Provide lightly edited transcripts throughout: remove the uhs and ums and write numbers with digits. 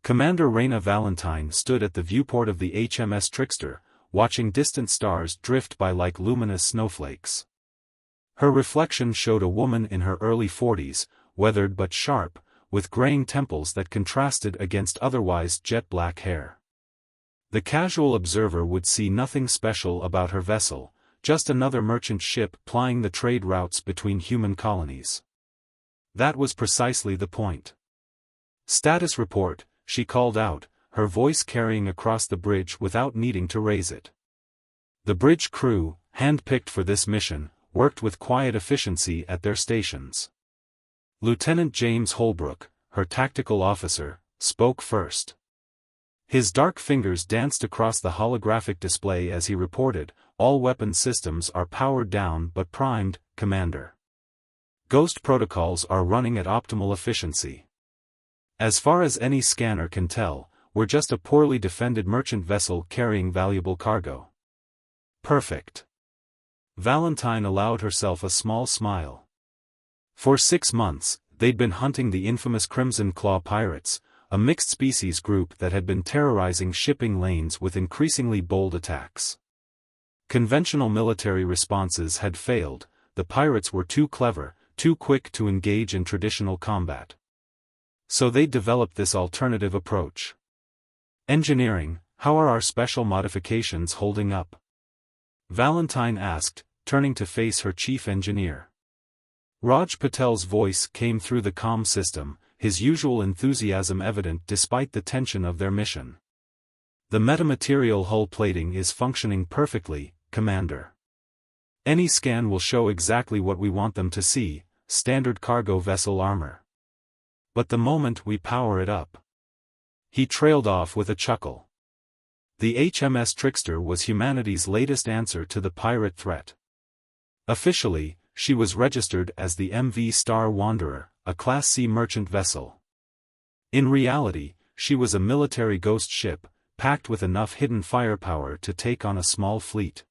Commander Raina Valentine stood at the viewport of the HMS Trickster, watching distant stars drift by like luminous snowflakes. Her reflection showed a woman in her early 40s, weathered but sharp, with graying temples that contrasted against otherwise jet-black hair. The casual observer would see nothing special about her vessel, just another merchant ship plying the trade routes between human colonies. That was precisely the point. "Status report," she called out, her voice carrying across the bridge without needing to raise it. The bridge crew, hand-picked for this mission, worked with quiet efficiency at their stations. Lieutenant James Holbrook, her tactical officer, spoke first. His dark fingers danced across the holographic display as he reported, "All weapon systems are powered down but primed, Commander. Ghost protocols are running at optimal efficiency. As far as any scanner can tell, we're just a poorly defended merchant vessel carrying valuable cargo." Perfect. Valentine allowed herself a small smile. For 6 months, they'd been hunting the infamous Crimson Claw pirates, a mixed-species group that had been terrorizing shipping lanes with increasingly bold attacks. Conventional military responses had failed, the pirates were too clever, too quick to engage in traditional combat. So they developed this alternative approach. "Engineering, how are our special modifications holding up?" Valentine asked, turning to face her chief engineer. Raj Patel's voice came through the comm system, his usual enthusiasm evident despite the tension of their mission. "The metamaterial hull plating is functioning perfectly, Commander. Any scan will show exactly what we want them to see, standard cargo vessel armor. But the moment we power it up..." He trailed off with a chuckle. The HMS Trickster was humanity's latest answer to the pirate threat. Officially, she was registered as the MV Star Wanderer, a Class C merchant vessel. In reality, she was a military ghost ship, packed with enough hidden firepower to take on a small fleet.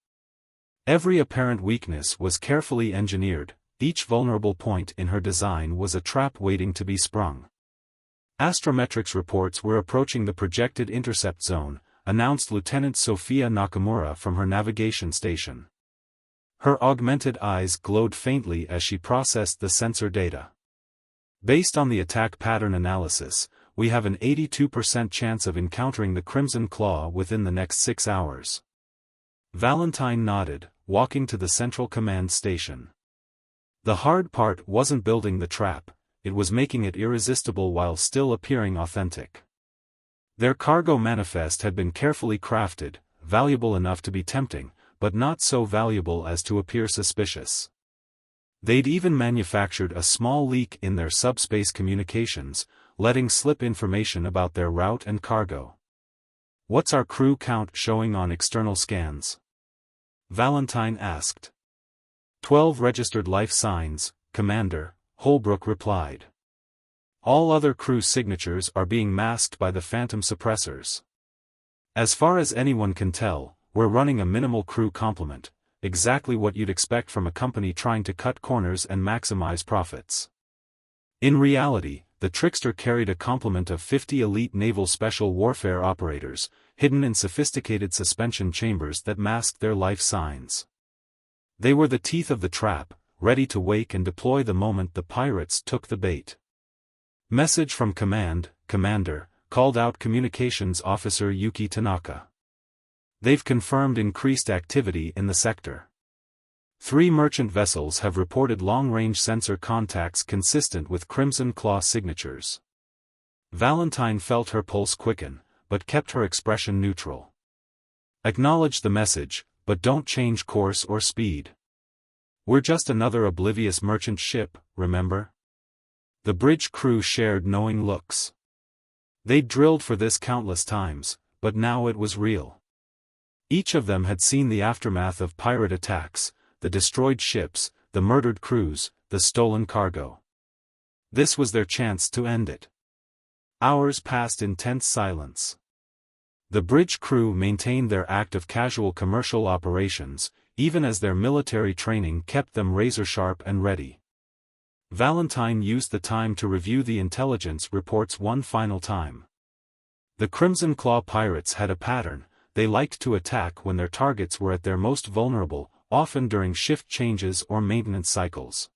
Every apparent weakness was carefully engineered, each vulnerable point in her design was a trap waiting to be sprung. Astrometrics reports were approaching the projected intercept zone, announced Lieutenant Sophia Nakamura from her navigation station. Her augmented eyes glowed faintly as she processed the sensor data. "Based on the attack pattern analysis, we have an 82% chance of encountering the Crimson Claw within the next 6 hours. Valentine nodded, walking to the Central Command Station. The hard part wasn't building the trap, it was making it irresistible while still appearing authentic. Their cargo manifest had been carefully crafted, valuable enough to be tempting, but not so valuable as to appear suspicious. They'd even manufactured a small leak in their subspace communications, letting slip information about their route and cargo. "What's our crew count showing on external scans?" Valentine asked. 12 registered life signs, Commander, Holbrook replied. "All other crew signatures are being masked by the phantom suppressors. As far as anyone can tell, we're running a minimal crew complement, exactly what you'd expect from a company trying to cut corners and maximize profits." In reality, the Trickster carried a complement of 50 elite naval special warfare operators, hidden in sophisticated suspension chambers that masked their life signs. They were the teeth of the trap, ready to wake and deploy the moment the pirates took the bait. "Message from Command, Commander," called out Communications Officer Yuki Tanaka. "They've confirmed increased activity in the sector. 3 merchant vessels have reported long-range sensor contacts consistent with Crimson Claw signatures." Valentine felt her pulse quicken, but kept her expression neutral. "Acknowledge the message, but don't change course or speed. We're just another oblivious merchant ship, remember?" The bridge crew shared knowing looks. They'd drilled for this countless times, but now it was real. Each of them had seen the aftermath of pirate attacks, the destroyed ships, the murdered crews, the stolen cargo. This was their chance to end it. Hours passed in tense silence. The bridge crew maintained their act of casual commercial operations, even as their military training kept them razor-sharp and ready. Valentine used the time to review the intelligence reports one final time. The Crimson Claw pirates had a pattern. They liked to attack when their targets were at their most vulnerable, often during shift changes or maintenance cycles.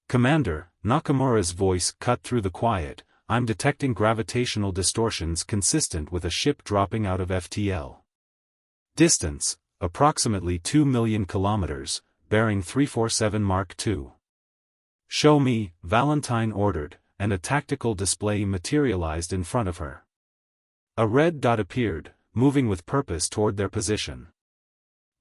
"Commander," Nakamura's voice cut through the quiet, "I'm detecting gravitational distortions consistent with a ship dropping out of FTL. Distance, approximately 2 million kilometers, bearing 347 Mark II. "Show me," Valentine ordered, and a tactical display materialized in front of her. A red dot appeared, moving with purpose toward their position.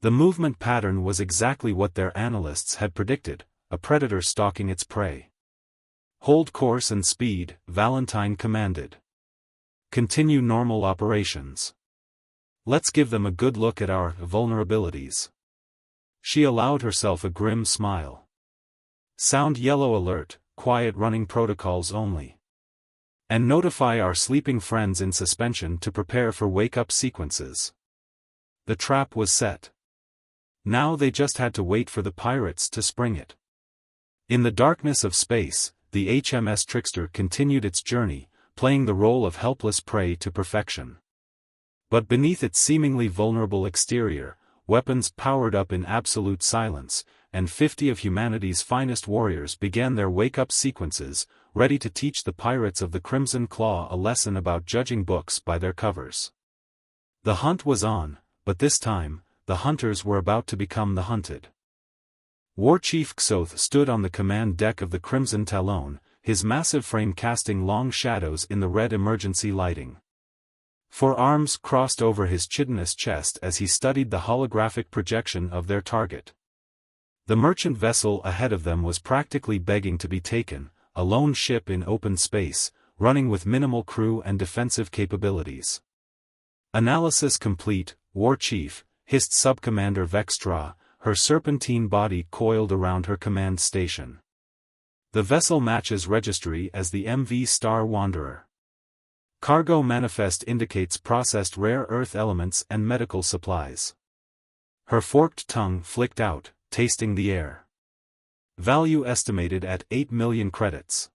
The movement pattern was exactly what their analysts had predicted, a predator stalking its prey. "Hold course and speed," Valentine commanded. "Continue normal operations. Let's give them a good look at our vulnerabilities." She allowed herself a grim smile. "Sound yellow alert, quiet running protocols only. And notify our sleeping friends in suspension to prepare for wake-up sequences." The trap was set. Now they just had to wait for the pirates to spring it. In the darkness of space, the HMS Trickster continued its journey, playing the role of helpless prey to perfection. But beneath its seemingly vulnerable exterior, weapons powered up in absolute silence, and 50 of humanity's finest warriors began their wake-up sequences, ready to teach the pirates of the Crimson Claw a lesson about judging books by their covers. The hunt was on, but this time, the hunters were about to become the hunted. War Chief Xoth stood on the command deck of the Crimson Talon, his massive frame casting long shadows in the red emergency lighting. Forearms crossed over his chitinous chest as he studied the holographic projection of their target. The merchant vessel ahead of them was practically begging to be taken, a lone ship in open space, running with minimal crew and defensive capabilities. "Analysis complete, War Chief," hissed Subcommander Vextra, her serpentine body coiled around her command station. "The vessel matches registry as the MV Star Wanderer. Cargo manifest indicates processed rare earth elements and medical supplies." Her forked tongue flicked out, tasting the air. "Value estimated at 8 million credits."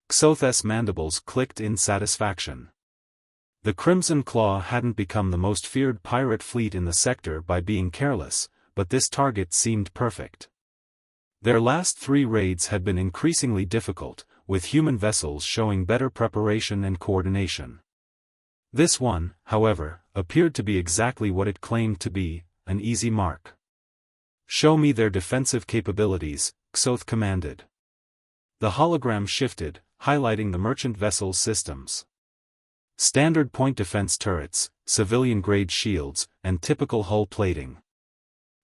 Xoth's mandibles clicked in satisfaction. The Crimson Claw hadn't become the most feared pirate fleet in the sector by being careless, but this target seemed perfect. Their last 3 raids had been increasingly difficult, with human vessels showing better preparation and coordination. This one, however, appeared to be exactly what it claimed to be, an easy mark. "Show me their defensive capabilities," Xoth commanded. The hologram shifted, highlighting the merchant vessel's systems. Standard point defense turrets, civilian-grade shields, and typical hull plating.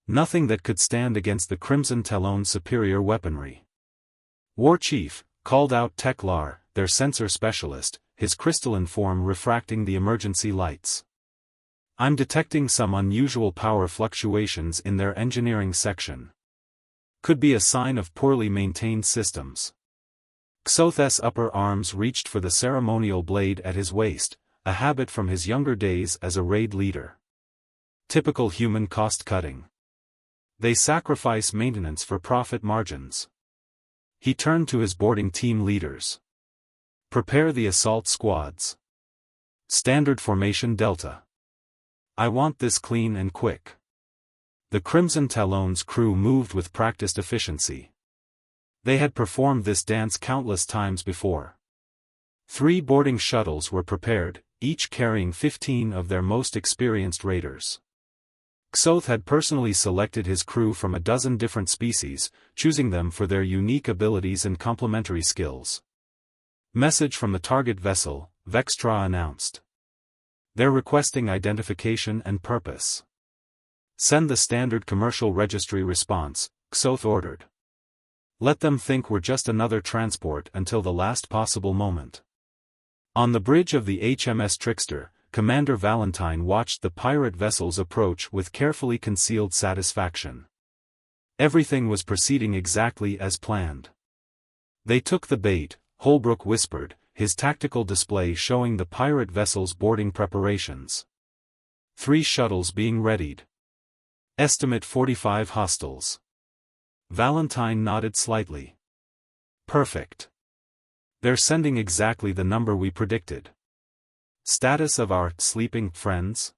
Nothing that could stand against the Crimson Talon's superior weaponry. War Chief called out Teklar, their sensor specialist, his crystalline form refracting the emergency lights. "I'm detecting some unusual power fluctuations in their engineering section. Could be a sign of poorly maintained systems." Xoth's upper arms reached for the ceremonial blade at his waist, a habit from his younger days as a raid leader. Typical human cost-cutting. They sacrifice maintenance for profit margins. He turned to his boarding team leaders. "Prepare the assault squads. Standard formation Delta. I want this clean and quick." The Crimson Talon's crew moved with practiced efficiency. They had performed this dance countless times before. 3 boarding shuttles were prepared, each carrying 15 of their most experienced raiders. Xoth had personally selected his crew from a dozen different species, choosing them for their unique abilities and complementary skills. "Message from the target vessel," Vextra announced. "They're requesting identification and purpose." "Send the standard commercial registry response," Xoth ordered. "Let them think we're just another transport until the last possible moment." On the bridge of the HMS Trickster, Commander Valentine watched the pirate vessels approach with carefully concealed satisfaction. Everything was proceeding exactly as planned. "They took the bait," Holbrook whispered, his tactical display showing the pirate vessel's boarding preparations. 3 shuttles being readied. Estimate 45 hostiles. Valentine nodded slightly. "Perfect. They're sending exactly the number we predicted." Status of our sleeping friends?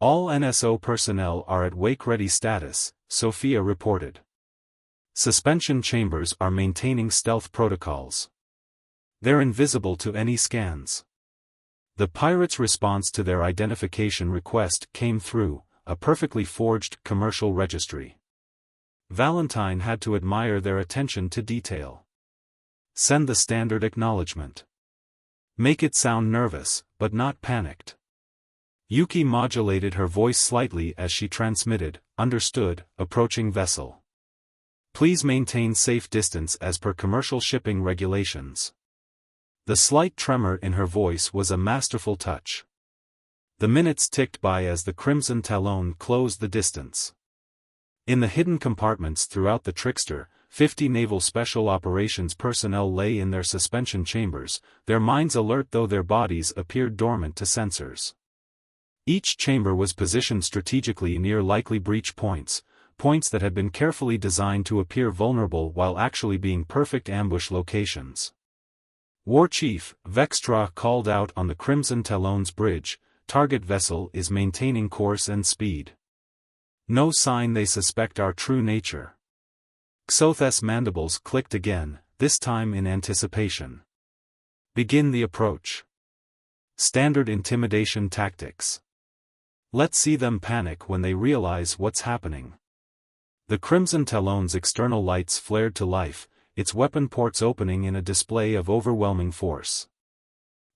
All NSO personnel are at wake-ready status, Sophia reported. Suspension chambers are maintaining stealth protocols. They're invisible to any scans. The pirates' response to their identification request came through, a perfectly forged commercial registry. Valentine had to admire their attention to detail. Send the standard acknowledgement. Make it sound nervous, but not panicked. Yuki modulated her voice slightly as she transmitted, understood, approaching vessel. Please maintain safe distance as per commercial shipping regulations. The slight tremor in her voice was a masterful touch. The minutes ticked by as the Crimson Talon closed the distance. In the hidden compartments throughout the Trickster, 50 Naval Special Operations personnel lay in their suspension chambers, their minds alert though their bodies appeared dormant to sensors. Each chamber was positioned strategically near likely breach points that had been carefully designed to appear vulnerable while actually being perfect ambush locations. War Chief Vextra called out on the Crimson Talon's bridge, target vessel is maintaining course and speed. No sign they suspect our true nature. Xoth's mandibles clicked again, this time in anticipation. Begin the approach. Standard intimidation tactics. Let's see them panic when they realize what's happening. The Crimson Talon's external lights flared to life, its weapon ports opening in a display of overwhelming force.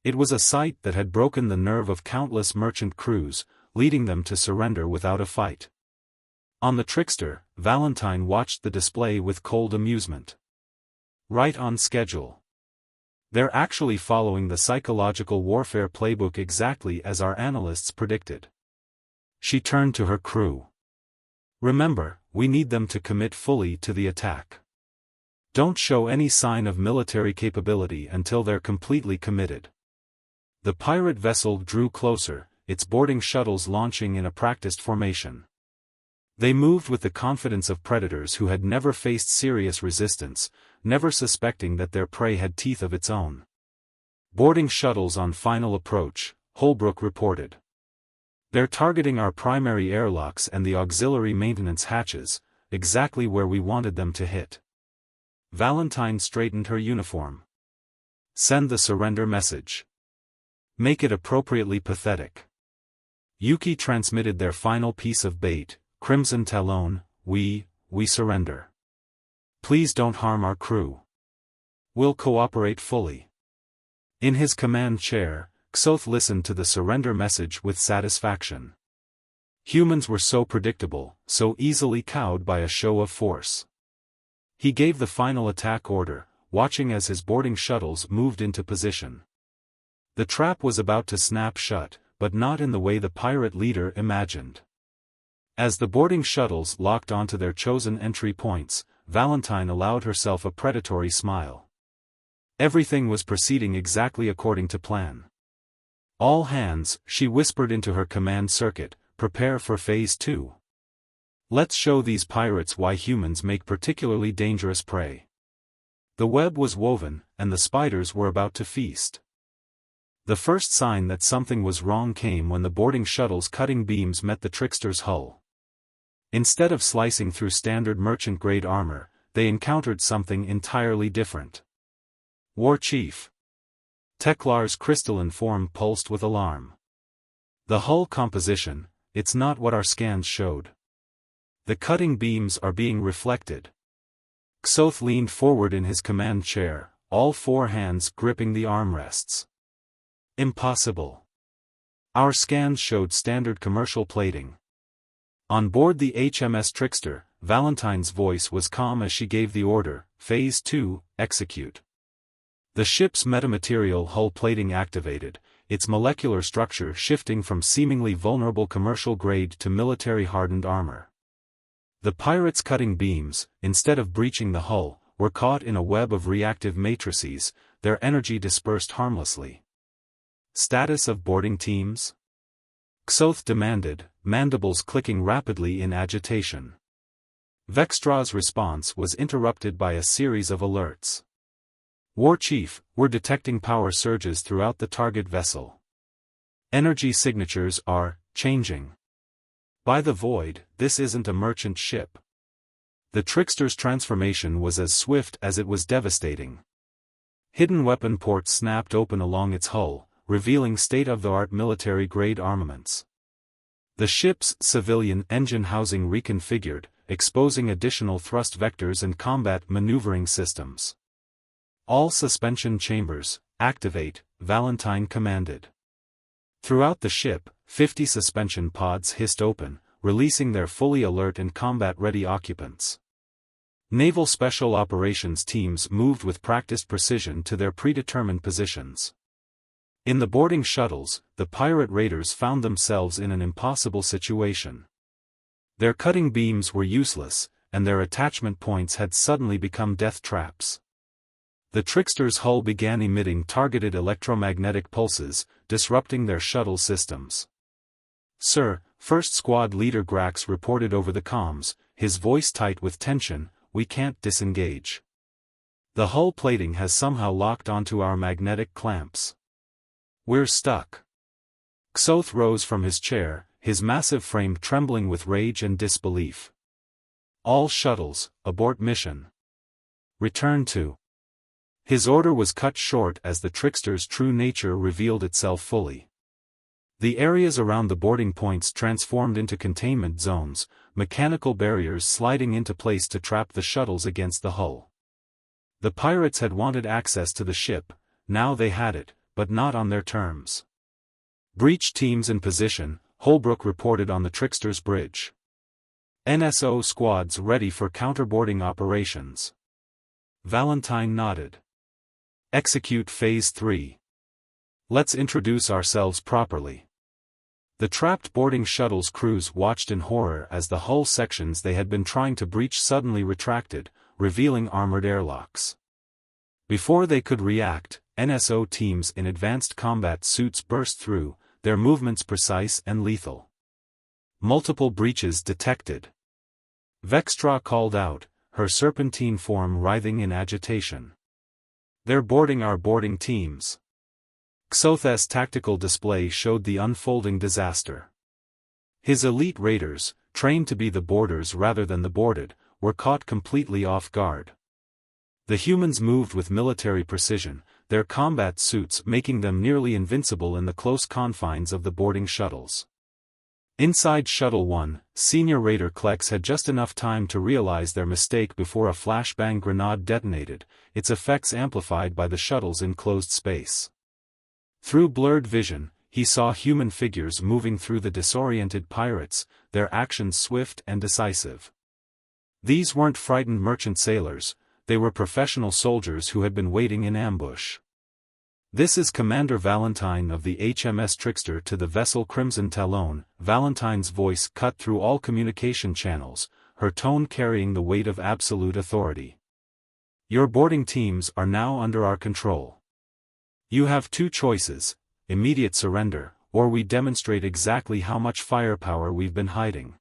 It was a sight that had broken the nerve of countless merchant crews, leading them to surrender without a fight. On the Trickster, Valentine watched the display with cold amusement. Right on schedule. They're actually following the psychological warfare playbook exactly as our analysts predicted. She turned to her crew. Remember, we need them to commit fully to the attack. Don't show any sign of military capability until they're completely committed. The pirate vessel drew closer, its boarding shuttles launching in a practiced formation. They moved with the confidence of predators who had never faced serious resistance, never suspecting that their prey had teeth of its own. Boarding shuttles on final approach, Holbrook reported. They're targeting our primary airlocks and the auxiliary maintenance hatches, exactly where we wanted them to hit. Valentine straightened her uniform. Send the surrender message. Make it appropriately pathetic. Yuki transmitted their final piece of bait, Crimson Talon, we surrender. Please don't harm our crew. We'll cooperate fully. In his command chair, Xoth listened to the surrender message with satisfaction. Humans were so predictable, so easily cowed by a show of force. He gave the final attack order, watching as his boarding shuttles moved into position. The trap was about to snap shut, but not in the way the pirate leader imagined. As the boarding shuttles locked onto their chosen entry points, Valentine allowed herself a predatory smile. Everything was proceeding exactly according to plan. All hands, she whispered into her command circuit, prepare for Phase 2. Let's show these pirates why humans make particularly dangerous prey. The web was woven, and the spiders were about to feast. The first sign that something was wrong came when the boarding shuttle's cutting beams met the Trickster's hull. Instead of slicing through standard merchant-grade armor, they encountered something entirely different. War Chief. Teklar's crystalline form pulsed with alarm. The hull composition, it's not what our scans showed. The cutting beams are being reflected. Xoth leaned forward in his command chair, all four hands gripping the armrests. Impossible. Our scans showed standard commercial plating. On board the HMS Trickster, Valentine's voice was calm as she gave the order, Phase 2, execute. The ship's metamaterial hull plating activated, its molecular structure shifting from seemingly vulnerable commercial grade to military-hardened armor. The pirates' cutting beams, instead of breaching the hull, were caught in a web of reactive matrices, their energy dispersed harmlessly. Status of boarding teams? Xoth demanded, mandibles clicking rapidly in agitation. Vextra's response was interrupted by a series of alerts. War Chief, we're detecting power surges throughout the target vessel. Energy signatures are changing. By the void, this isn't a merchant ship. The Trickster's transformation was as swift as it was devastating. Hidden weapon ports snapped open along its hull, revealing state-of-the-art military-grade armaments. The ship's civilian engine housing reconfigured, exposing additional thrust vectors and combat maneuvering systems. All suspension chambers, activate, Valentine commanded. Throughout the ship, 50 suspension pods hissed open, releasing their fully alert and combat-ready occupants. Naval Special Operations teams moved with practiced precision to their predetermined positions. In the boarding shuttles, the pirate raiders found themselves in an impossible situation. Their cutting beams were useless, and their attachment points had suddenly become death traps. The Trickster's hull began emitting targeted electromagnetic pulses, disrupting their shuttle systems. "Sir," First Squad Leader Grax reported over the comms, his voice tight with tension, "we can't disengage. The hull plating has somehow locked onto our magnetic clamps. We're stuck." Xoth rose from his chair, his massive frame trembling with rage and disbelief. "All shuttles, abort mission. Return to..." His order was cut short as the Trickster's true nature revealed itself fully. The areas around the boarding points transformed into containment zones, mechanical barriers sliding into place to trap the shuttles against the hull. The pirates had wanted access to the ship, now they had it, but not on their terms. "Breach teams in position," Holbrook reported on the Trickster's bridge. "NSO squads ready for counterboarding operations." Valentine nodded. "Execute Phase 3. Let's introduce ourselves properly." The trapped boarding shuttle's crews watched in horror as the hull sections they had been trying to breach suddenly retracted, revealing armored airlocks. Before they could react, NSO teams in advanced combat suits burst through, their movements precise and lethal. "Multiple breaches detected." Vextra called out, her serpentine form writhing in agitation. "They're boarding our boarding teams." Xoth's tactical display showed the unfolding disaster. His elite raiders, trained to be the boarders rather than the boarded, were caught completely off guard. The humans moved with military precision, their combat suits making them nearly invincible in the close confines of the boarding shuttles. Inside Shuttle 1, Senior Raider Klex had just enough time to realize their mistake before a flashbang grenade detonated, its effects amplified by the shuttle's enclosed space. Through blurred vision, he saw human figures moving through the disoriented pirates, their actions swift and decisive. These weren't frightened merchant sailors, they were professional soldiers who had been waiting in ambush. "This is Commander Valentine of the HMS Trickster to the vessel Crimson Talon." Valentine's voice cut through all communication channels, her tone carrying the weight of absolute authority. "Your boarding teams are now under our control. You have two choices: immediate surrender, or we demonstrate exactly how much firepower we've been hiding."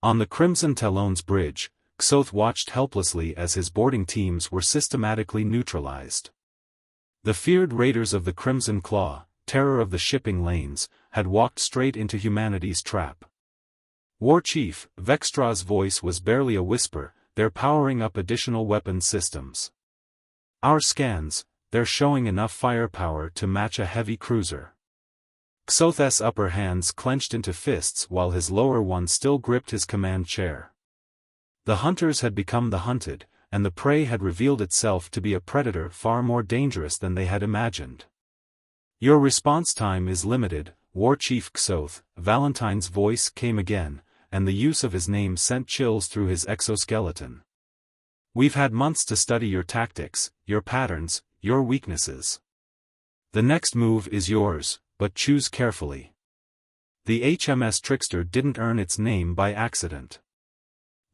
On the Crimson Talon's bridge, Xoth watched helplessly as his boarding teams were systematically neutralized. The feared raiders of the Crimson Claw, terror of the shipping lanes, had walked straight into humanity's trap. "War Chief," Vextra's voice was barely a whisper, "they're powering up additional weapons systems. Our scans, they're showing enough firepower to match a heavy cruiser." Xoth's upper hands clenched into fists while his lower one still gripped his command chair. The hunters had become the hunted, and the prey had revealed itself to be a predator far more dangerous than they had imagined. "Your response time is limited, War Chief Xoth." Valentine's voice came again, and the use of his name sent chills through his exoskeleton. "We've had months to study your tactics, your patterns, your weaknesses. The next move is yours, but choose carefully." The HMS Trickster didn't earn its name by accident.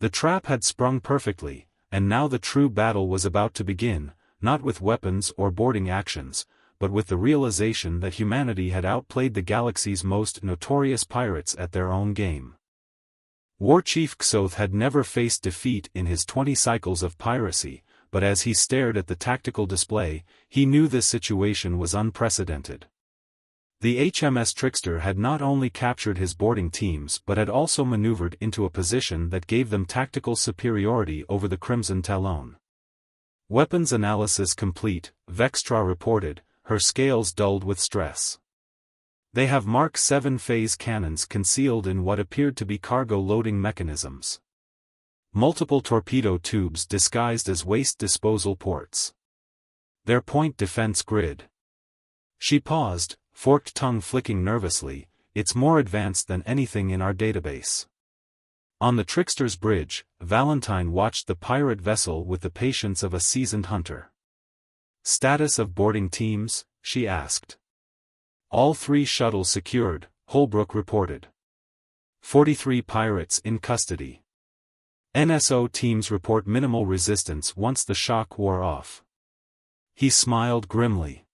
The trap had sprung perfectly, and now the true battle was about to begin, not with weapons or boarding actions, but with the realization that humanity had outplayed the galaxy's most notorious pirates at their own game. War Chief Xoth had never faced defeat in his 20 cycles of piracy, but as he stared at the tactical display, he knew this situation was unprecedented. The HMS Trickster had not only captured his boarding teams but had also maneuvered into a position that gave them tactical superiority over the Crimson Talon. Weapons analysis complete, Vextra reported, her scales dulled with stress. They have Mark 7 phase cannons concealed in what appeared to be cargo loading mechanisms. Multiple torpedo tubes disguised as waste disposal ports. Their point defense grid. She paused, forked tongue flicking nervously. It's more advanced than anything in our database. On the Trickster's bridge, Valentine watched the pirate vessel with the patience of a seasoned hunter. Status of boarding teams, she asked. All 3 shuttles secured, Holbrook reported. 43 pirates in custody. NSO teams report minimal resistance once the shock wore off. He smiled grimly.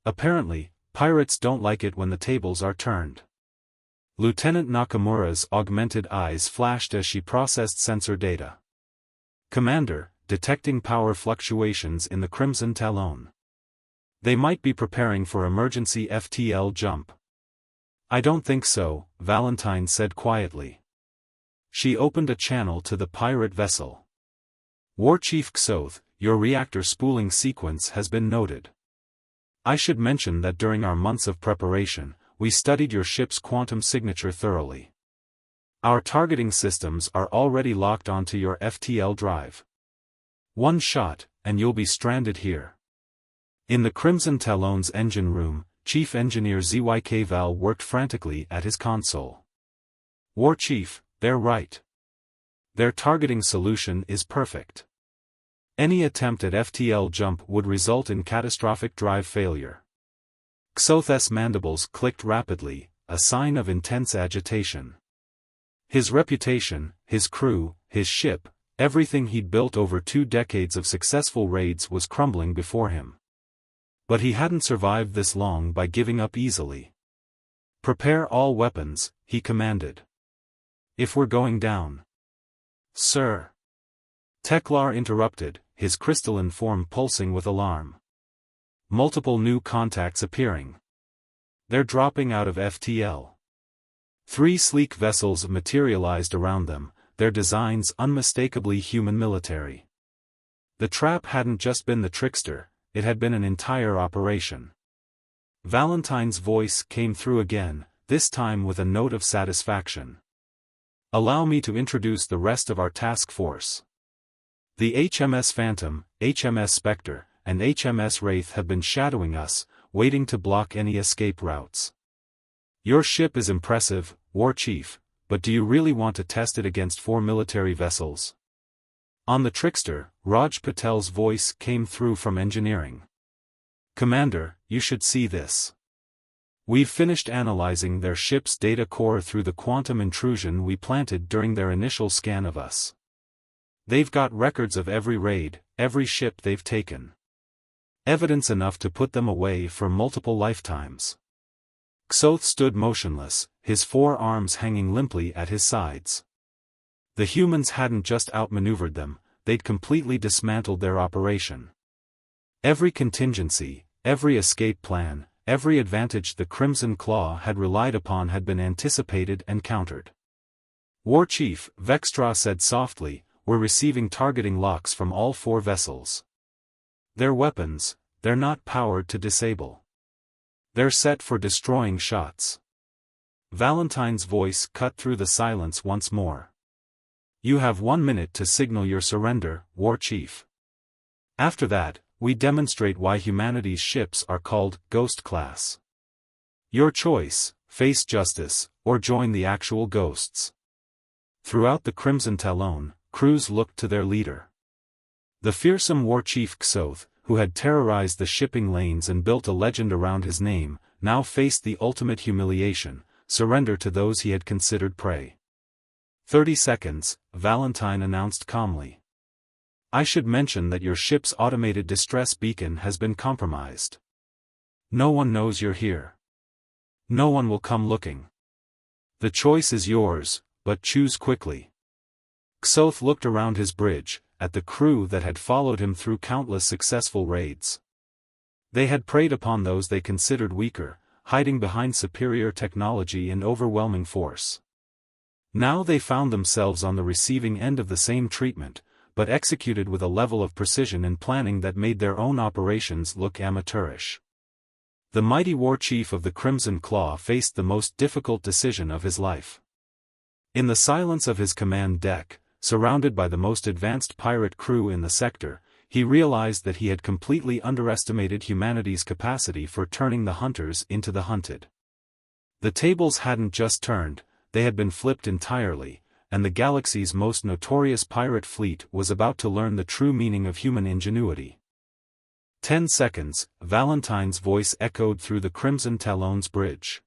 Apparently, pirates don't like it when the tables are turned. Lieutenant Nakamura's augmented eyes flashed as she processed sensor data. Commander, detecting power fluctuations in the Crimson Talon. They might be preparing for emergency FTL jump. I don't think so, Valentine said quietly. She opened a channel to the pirate vessel. War Chief Xoth, your reactor spooling sequence has been noted. I should mention that during our months of preparation, we studied your ship's quantum signature thoroughly. Our targeting systems are already locked onto your FTL drive. One shot, and you'll be stranded here. In the Crimson Talon's engine room, Chief Engineer ZYK Val worked frantically at his console. War Chief, they're right. Their targeting solution is perfect. Any attempt at FTL jump would result in catastrophic drive failure. Xoth's mandibles clicked rapidly, a sign of intense agitation. His reputation, his crew, his ship, everything he'd built over 2 decades of successful raids was crumbling before him. But he hadn't survived this long by giving up easily. Prepare all weapons, he commanded. If we're going down. Sir. Teklar interrupted, his crystalline form pulsing with alarm. Multiple new contacts appearing. They're dropping out of FTL. 3 sleek vessels materialized around them, their designs unmistakably human military. The trap hadn't just been the Trickster, it had been an entire operation. Valentine's voice came through again, this time with a note of satisfaction. Allow me to introduce the rest of our task force. The HMS Phantom, HMS Spectre, and HMS Wraith have been shadowing us, waiting to block any escape routes. Your ship is impressive, War Chief, but do you really want to test it against 4 military vessels? On the Trickster, Raj Patel's voice came through from engineering. Commander, you should see this. We've finished analyzing their ship's data core through the quantum intrusion we planted during their initial scan of us. They've got records of every raid, every ship they've taken. Evidence enough to put them away for multiple lifetimes. Xoth stood motionless, his 4 arms hanging limply at his sides. The humans hadn't just outmaneuvered them, they'd completely dismantled their operation. Every contingency, every escape plan, every advantage the Crimson Claw had relied upon had been anticipated and countered. War Chief, Vextra said softly, we're receiving targeting locks from all 4 vessels. They're weapons, they're not powered to disable. They're set for destroying shots. Valentine's voice cut through the silence once more. You have 1 minute to signal your surrender, War Chief. After that, we demonstrate why humanity's ships are called Ghost Class. Your choice, face justice, or join the actual ghosts. Throughout the Crimson Talon, crews looked to their leader. The fearsome War Chief Xoth, who had terrorized the shipping lanes and built a legend around his name, now faced the ultimate humiliation, surrender to those he had considered prey. 30 seconds, Valentine announced calmly. I should mention that your ship's automated distress beacon has been compromised. No one knows you're here. No one will come looking. The choice is yours, but choose quickly. Xoth looked around his bridge, at the crew that had followed him through countless successful raids. They had preyed upon those they considered weaker, hiding behind superior technology and overwhelming force. Now they found themselves on the receiving end of the same treatment, but executed with a level of precision and planning that made their own operations look amateurish. The mighty war chief of the Crimson Claw faced the most difficult decision of his life. In the silence of his command deck, surrounded by the most advanced pirate crew in the sector, he realized that he had completely underestimated humanity's capacity for turning the hunters into the hunted. The tables hadn't just turned, they had been flipped entirely, and the galaxy's most notorious pirate fleet was about to learn the true meaning of human ingenuity. 10 seconds, Valentine's voice echoed through the Crimson Talon's bridge.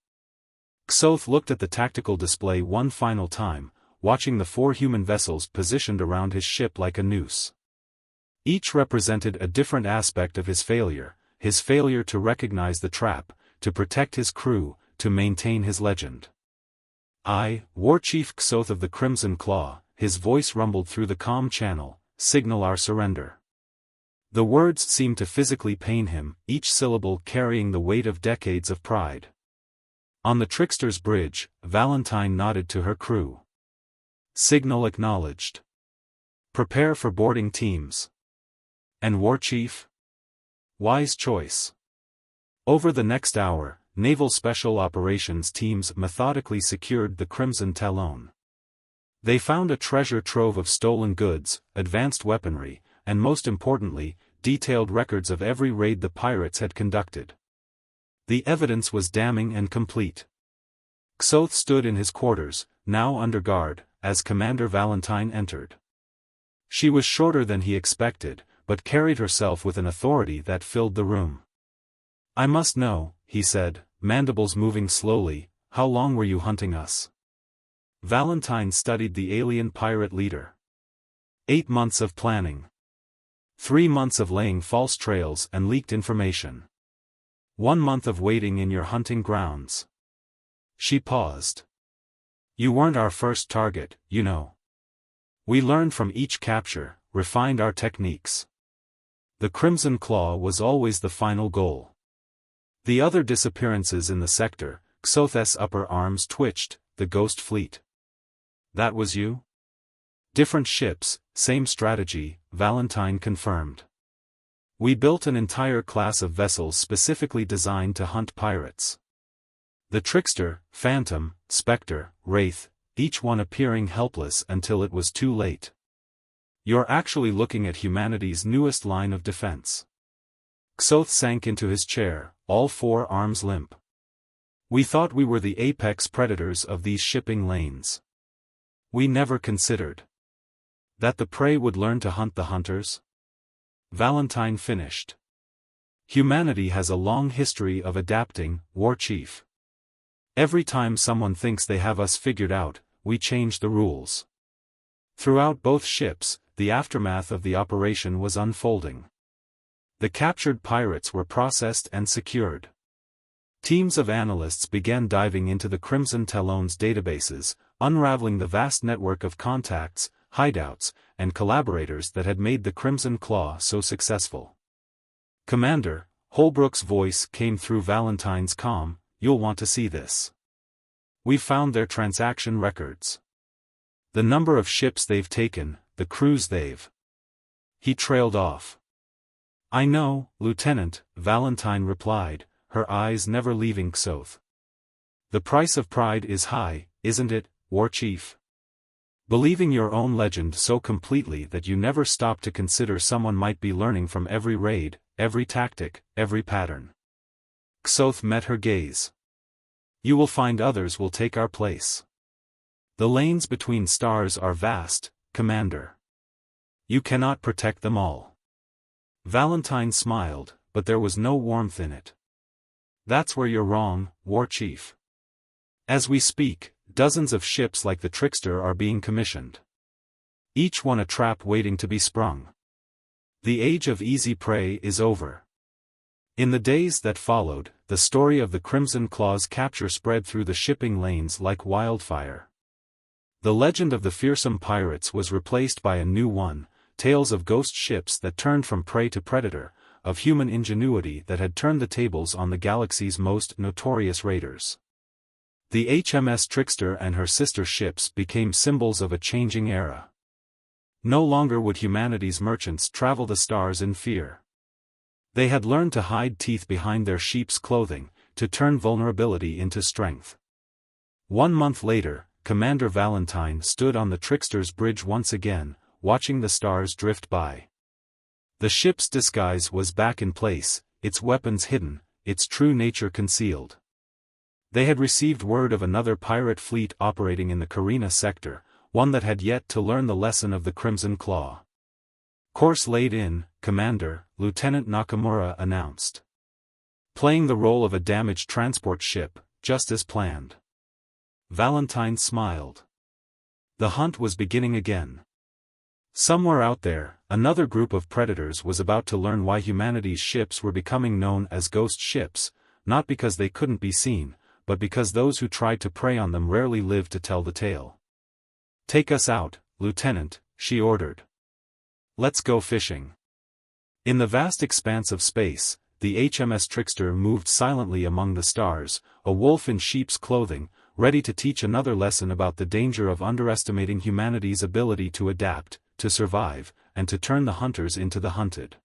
Xoth looked at the tactical display one final time, watching the 4 human vessels positioned around his ship like a noose. Each represented a different aspect of his failure to recognize the trap, to protect his crew, to maintain his legend. I, War Chief Xoth of the Crimson Claw, his voice rumbled through the comm channel, signal our surrender. The words seemed to physically pain him, each syllable carrying the weight of decades of pride. On the Trickster's bridge, Valentine nodded to her crew. Signal acknowledged. Prepare for boarding teams. And War Chief? Wise choice. Over the next hour, Naval Special Operations teams methodically secured the Crimson Talon. They found a treasure trove of stolen goods, advanced weaponry, and most importantly, detailed records of every raid the pirates had conducted. The evidence was damning and complete. Xoth stood in his quarters, now under guard, as Commander Valentine entered. She was shorter than he expected, but carried herself with an authority that filled the room. I must know, he said, mandibles moving slowly, how long were you hunting us? Valentine studied the alien pirate leader. 8 months of planning. 3 months of laying false trails and leaked information. 1 month of waiting in your hunting grounds. She paused. You weren't our first target, you know. We learned from each capture, refined our techniques. The Crimson Claw was always the final goal. The other disappearances in the sector, Xoth's upper arms twitched, the Ghost Fleet. That was you? Different ships, same strategy, Valentine confirmed. We built an entire class of vessels specifically designed to hunt pirates. The Trickster, Phantom, Spectre, Wraith, each one appearing helpless until it was too late. You're actually looking at humanity's newest line of defense. Xoth sank into his chair, all 4 arms limp. We thought we were the apex predators of these shipping lanes. We never considered that the prey would learn to hunt the hunters. Valentine finished. Humanity has a long history of adapting, War Chief. Every time someone thinks they have us figured out, we change the rules. Throughout both ships, the aftermath of the operation was unfolding. The captured pirates were processed and secured. Teams of analysts began diving into the Crimson Talon's databases, unraveling the vast network of contacts, hideouts, and collaborators that had made the Crimson Claw so successful. Commander, Holbrook's voice came through Valentine's comm, you'll want to see this. We've found their transaction records. The number of ships they've taken, the crews they've. He trailed off. I know, Lieutenant, Valentine replied, her eyes never leaving Xoth. The price of pride is high, isn't it, War Chief? Believing your own legend so completely that you never stop to consider someone might be learning from every raid, every tactic, every pattern. Xoth met her gaze. You will find others will take our place. The lanes between stars are vast, Commander. You cannot protect them all. Valentine smiled, but there was no warmth in it. That's where you're wrong, War Chief. As we speak, dozens of ships like the Trickster are being commissioned. Each one a trap waiting to be sprung. The age of easy prey is over. In the days that followed, the story of the Crimson Claw's capture spread through the shipping lanes like wildfire. The legend of the fearsome pirates was replaced by a new one, tales of ghost ships that turned from prey to predator, of human ingenuity that had turned the tables on the galaxy's most notorious raiders. The HMS Trickster and her sister ships became symbols of a changing era. No longer would humanity's merchants travel the stars in fear. They had learned to hide teeth behind their sheep's clothing, to turn vulnerability into strength. 1 month later, Commander Valentine stood on the Trickster's bridge once again, watching the stars drift by. The ship's disguise was back in place, its weapons hidden, its true nature concealed. They had received word of another pirate fleet operating in the Carina sector, one that had yet to learn the lesson of the Crimson Claw. "Course laid in, Commander," Lieutenant Nakamura announced. "Playing the role of a damaged transport ship, just as planned." Valentine smiled. The hunt was beginning again. Somewhere out there, another group of predators was about to learn why humanity's ships were becoming known as ghost ships, not because they couldn't be seen, but because those who tried to prey on them rarely lived to tell the tale. "Take us out, Lieutenant," she ordered. "Let's go fishing." In the vast expanse of space, the HMS Trickster moved silently among the stars, a wolf in sheep's clothing, ready to teach another lesson about the danger of underestimating humanity's ability to adapt, to survive, and to turn the hunters into the hunted.